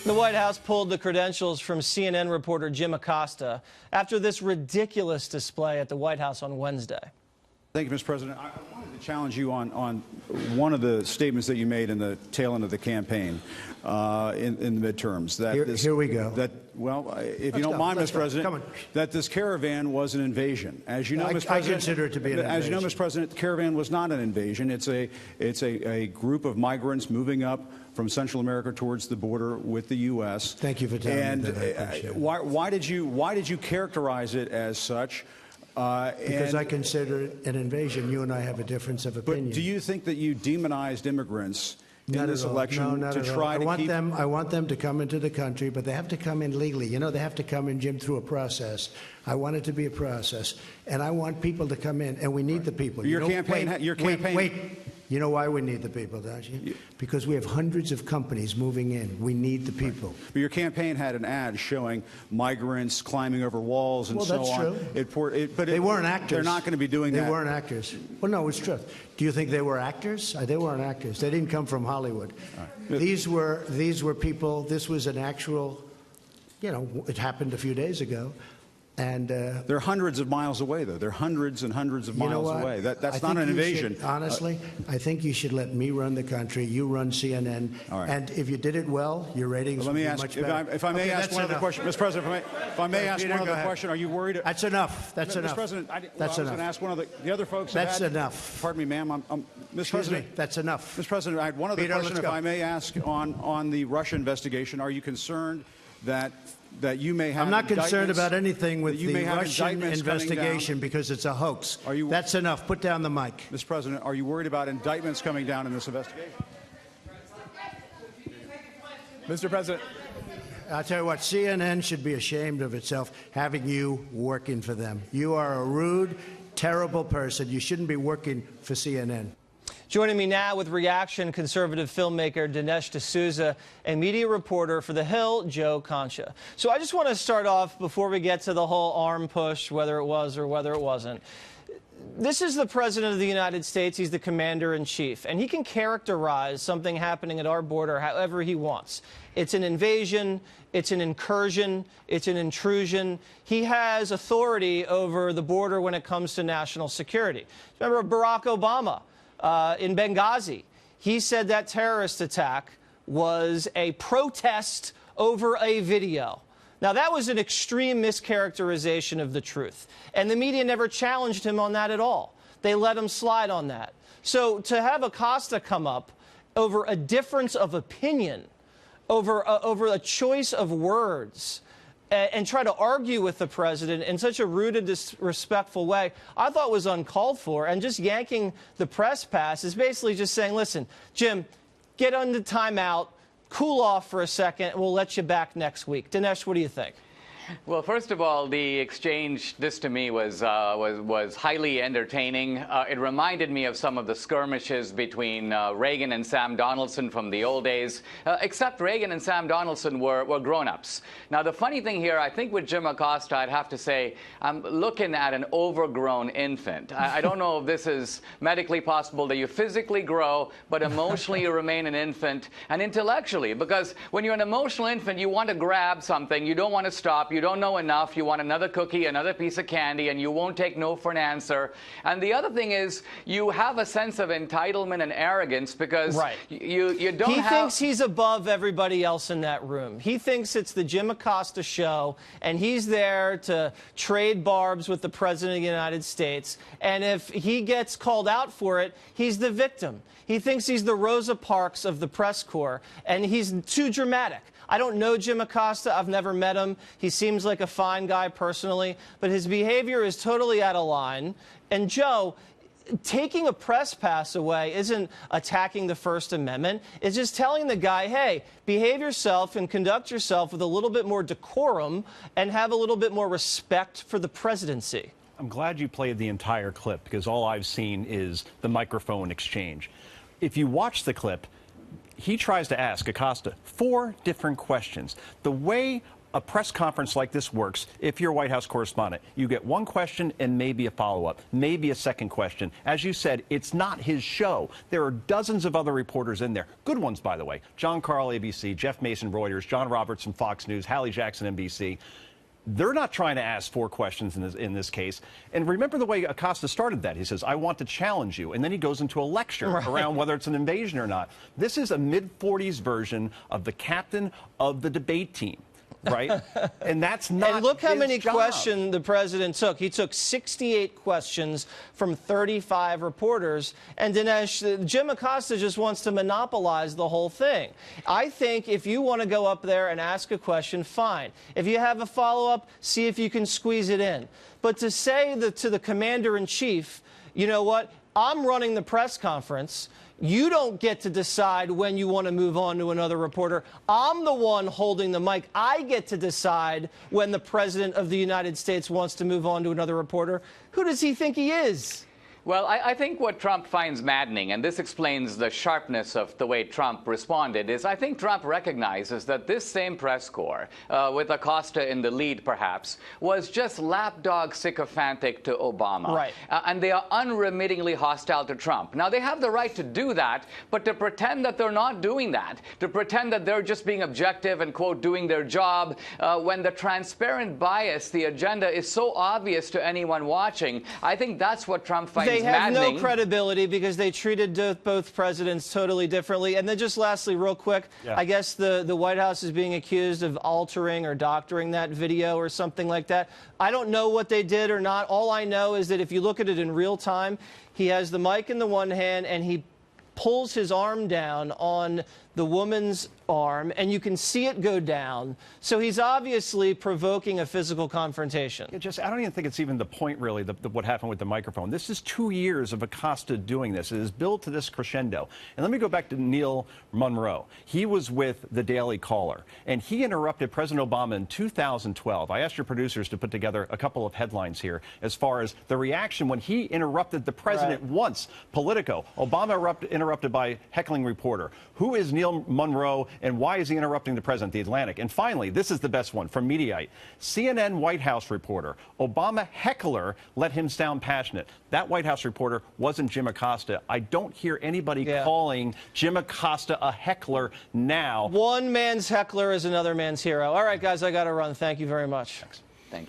The White House pulled the credentials from CNN reporter Jim Acosta after this ridiculous display at the White House on Wednesday. Thank you, Mr. President. I wanted to challenge you on one of the statements that you made in the tail end of the campaign in the midterms. That here we go. If you don't mind, Mr. President, that this caravan was an invasion. As you know, Mr. President, I consider it to be an invasion. As you know, Mr. President, the caravan was not an invasion. It's a group of migrants moving up from Central America towards the border with the U.S. Thank you for telling me that. I appreciate it. Why did you characterize it as such? Because I consider it an invasion. You and I have a difference of opinion. But do you think that you demonized immigrants in this election to try to keep them? I want them to come into the country, but they have to come in legally. You know, they have to come in, Jim, through a process. I want it to be a process, and I want people to come in, and we need the people. Your campaign. Wait. You know why we need the people, don't you? Because we have hundreds of companies moving in. We need the people. But your campaign had an ad showing migrants climbing over walls and so on. That's true. But they weren't actors. They're not going to be doing that. They weren't actors. Well, no, it's true. Do you think they were actors? They weren't actors. They didn't come from Hollywood. Right. These were people. This was an actual, it happened a few days ago. And they're hundreds of miles away, though. They're hundreds and hundreds of miles away. That's not an invasion. Honestly, I think you should let me run the country. You run CNN. All right. And if you did it well, your ratings would be much better. If I may ask one other question, Mr. President, if I may ask one other question, are you worried? That's enough. That's enough. Mr. President, that's I was going to ask one of the other folks. That's enough. Pardon me, ma'am. Excuse me. That's enough. Mr. President, I had one other question, if I may ask, on the Russia investigation. Are you concerned that you may have? I'm not concerned about anything with the Russian investigation because it's a hoax. That's enough. Put down the mic. Mr. President, are you worried about indictments coming down in this investigation? Mr. President. I'll tell you what, CNN should be ashamed of itself having you working for them. You are a rude, terrible person. You shouldn't be working for CNN. Joining me now with reaction, conservative filmmaker Dinesh D'Souza and media reporter for The Hill, Joe Concha. So I just want to start off, before we get to the whole arm push, whether it was or whether it wasn't. This is the President of the United States. He's the commander-in-chief, and he can characterize something happening at our border however he wants. It's an invasion, it's an incursion, it's an intrusion. He has authority over the border when it comes to national security. Remember Barack Obama? In Benghazi, he said that terrorist attack was a protest over a video. Now, that was an extreme mischaracterization of the truth, and the media never challenged him on that at all. They let him slide on that. So to have Acosta come up over a difference of opinion, over a choice of words, and try to argue with the president in such a rude and disrespectful way, I thought was uncalled for. And just yanking the press pass is basically just saying, listen, Jim, get on the timeout, cool off for a second, and we'll let you back next week. Dinesh, what do you think? Well, first of all, the exchange, this to me was highly entertaining. It reminded me of some of the skirmishes between Reagan and Sam Donaldson from the old days, except Reagan and Sam Donaldson were grown-ups. Now, the funny thing here, I think with Jim Acosta, I'd have to say, I'm looking at an overgrown infant. I don't know if this is medically possible, that you physically grow, but emotionally you remain an infant, and intellectually, because when you're an emotional infant, you want to grab something, you don't want to stop, you don't know enough, you want another cookie, another piece of candy, and you won't take no for an answer. And the other thing is, you have a sense of entitlement and arrogance because you don't He thinks he's above everybody else in that room. He thinks it's the Jim Acosta show, and he's there to trade barbs with the President of the United States. And if he gets called out for it, he's the victim. He thinks he's the Rosa Parks of the press corps, and he's too dramatic. I don't know Jim Acosta. I've never met him. He seems like a fine guy personally, but his behavior is totally out of line. And Joe, taking a press pass away isn't attacking the First Amendment. It's just telling the guy, hey, behave yourself and conduct yourself with a little bit more decorum and have a little bit more respect for the presidency. I'm glad you played the entire clip because all I've seen is the microphone exchange. If you watch the clip, he tries to ask Acosta 4 different questions. The way a press conference like this works if you're a White House correspondent. You get one question and maybe a follow-up, maybe a second question. As you said, it's not his show. There are dozens of other reporters in there. Good ones, by the way. John Carl, ABC, Jeff Mason, Reuters, John Roberts from Fox News, Hallie Jackson, NBC. They're not trying to ask 4 questions in this case. And remember the way Acosta started that. He says, I want to challenge you. And then he goes into a lecture around whether it's an invasion or not. This is a mid-40s version of the captain of the debate team. Right? And that's not And look how many job. questions the president took. He took 68 questions from 35 reporters. And Dinesh, Jim Acosta just wants to monopolize the whole thing. I think if you want to go up there and ask a question, fine. If you have a follow-up, see if you can squeeze it in. But to say to the commander-in-chief, you know what, I'm running the press conference. You don't get to decide when you want to move on to another reporter. I'm the one holding the mic. I get to decide when the president of the United States wants to move on to another reporter. Who does he think he is? Well, I think what Trump finds maddening, and this explains the sharpness of the way Trump responded, is I think Trump recognizes that this same press corps, with Acosta in the lead perhaps, was just lapdog sycophantic to Obama. Right. And they are unremittingly hostile to Trump. Now, they have the right to do that, but to pretend that they're not doing that, to pretend that they're just being objective and, quote, doing their job, when the transparent bias, the agenda, is so obvious to anyone watching, I think that's what Trump finds They have maddening. no credibility because they treated both presidents totally differently. And then just lastly, real quick, I guess the White House is being accused of altering or doctoring that video or something like that. I don't know what they did or not. All I know is that if you look at it in real time, he has the mic in the one hand and he pulls his arm down on the woman's arm, and you can see it go down. So he's obviously provoking a physical confrontation. I don't even think it's even the point, really, what happened with the microphone. This is 2 years of Acosta doing this. It is built to this crescendo. And let me go back to Neil Monroe. He was with the Daily Caller, and he interrupted President Obama in 2012. I asked your producers to put together a couple of headlines here as far as the reaction when he interrupted the president once. Politico, Obama interrupted by heckling reporter. Who is Neil Monroe, and why is he interrupting the president? The Atlantic. And finally, this is the best one from Mediaite. CNN White House reporter. Obama heckler let him sound passionate. That White House reporter wasn't Jim Acosta. I don't hear anybody calling Jim Acosta a heckler now. One man's heckler is another man's hero. All right, guys, I got to run. Thank you very much. Thank you.